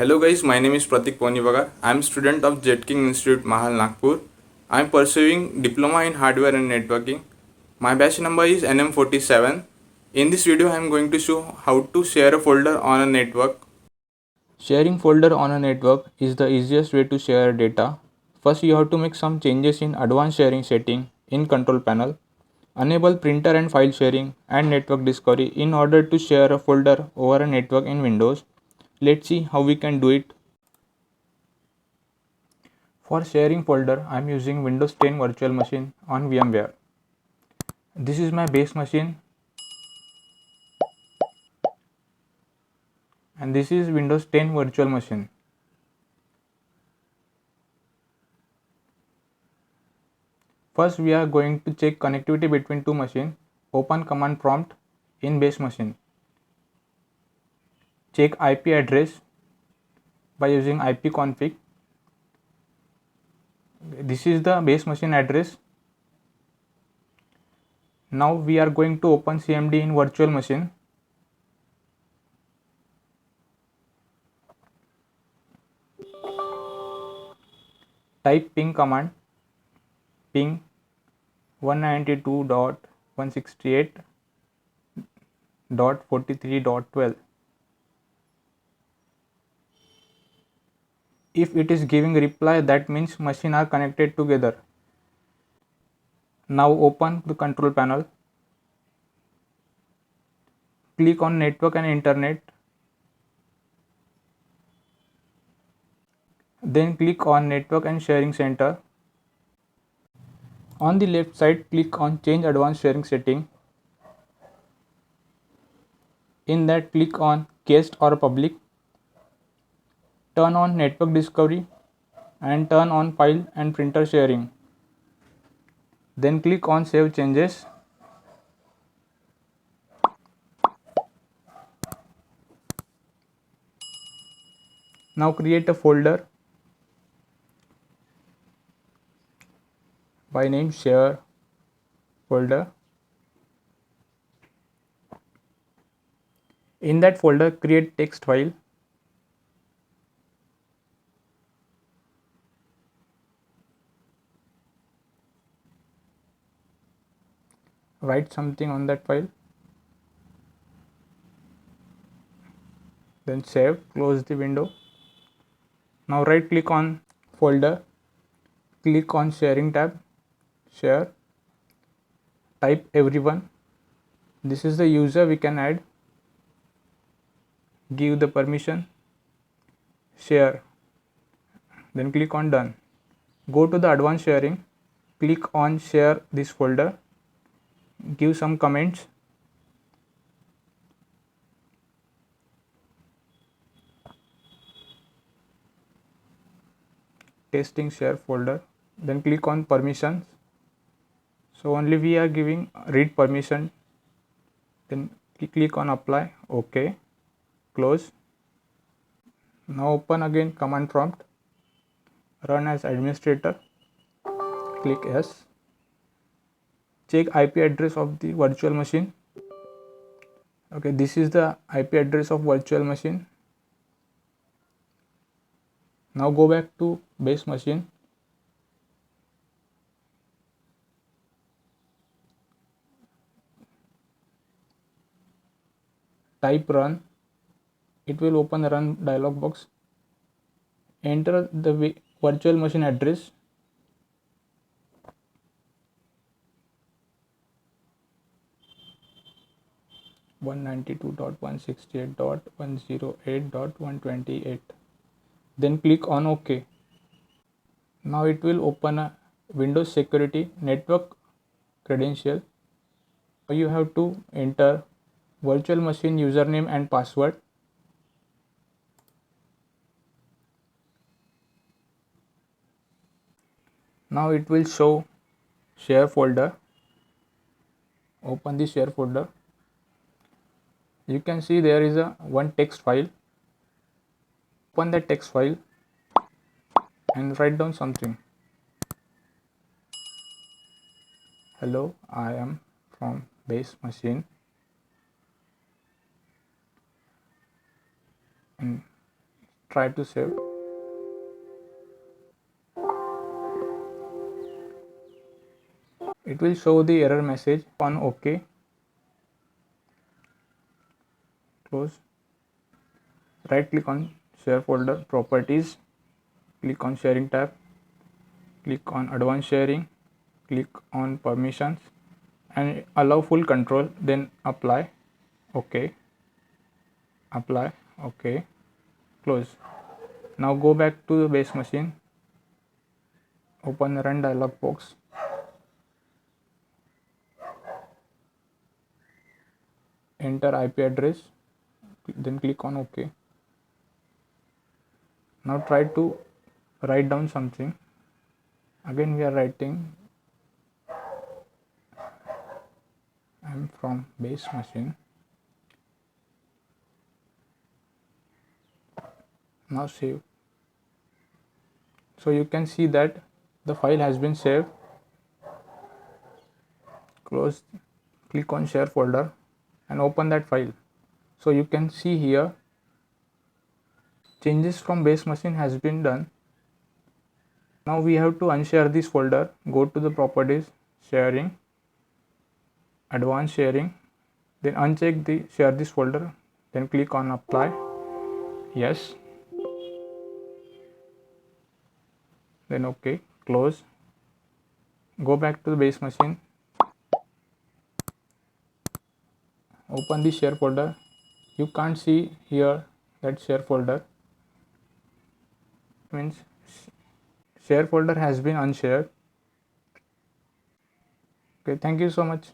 Hello guys, my name is Pratik Ponivagar. I am student of Jet King Institute, Mahal, Nagpur. I am pursuing diploma in hardware and networking. My batch number is NM47. In this video, I am going to show how to share a folder on a network. Sharing folder on a network is the easiest way to share data. First, you have to make some changes in advanced sharing setting in control panel. Enable printer and file sharing and network discovery in order to share a folder over a network in Windows. Let's see how we can do it. For sharing folder, I am using Windows 10 virtual machine on VMware. This is my base machine and this is Windows 10 virtual machine. First, we are going to check connectivity between two machines. Open command prompt in base machine. Check IP address by using ipconfig. This is the base machine address. Now we are going to open CMD in virtual machine. Type ping command, ping 192.168.43.12. If it is giving reply, that means machines are connected together. Now open the control panel. Click on network and internet. Then click on network and sharing center. On the left side, click on change advanced sharing setting. In that, click on cached or public. Turn on network discovery and turn on file and printer sharing. Then click on save changes. Now create a folder by name share folder. In that folder, create text file. Write something on that file. Then save, close the window. Now right click on folder, click on sharing tab, share, type everyone. This is the user we can add. Give the permission, share, then click on done. Go to the advanced sharing, click on share this folder, give some comments. Testing share folder, then click on permissions. So only we are giving read permission, then click on apply, OK, close. Now open again command prompt, run as administrator, click yes. Check IP address of the virtual machine. Okay, this is the IP address of virtual machine. Now go back to base machine. Type run. It will open the run dialog box. Enter the virtual machine address. (192.168.108.128). Then click on OK. Now it will open a Windows Security Network credential. You have to enter virtual machine username and password. Now it will show share folder. Open the share folder. You can see there is a one text file. Open the text file and write down something. Hello, I am from base machine and try to save. It will show the error message on OK. Close. Right click on share folder, properties, click on sharing tab, click on advanced sharing, click on permissions and allow full control, then apply. OK. Apply. OK. Close. Now go back to the base machine, open the run dialog box, enter IP address, then click on OK. Now try to write down something. Again we are writing I'm from base machine. Now save. So you can see that the file has been saved. Close, click on share folder and open that file. So you can see here changes from base machine has been done. Now we have to unshare this folder. Go to the properties, sharing, advanced sharing, then uncheck the share this folder, then click on apply. Yes. Then OK. Close. Go back to the base machine. Open the share folder. You can't see here that share folder. Means share folder has been unshared. Okay, thank you so much.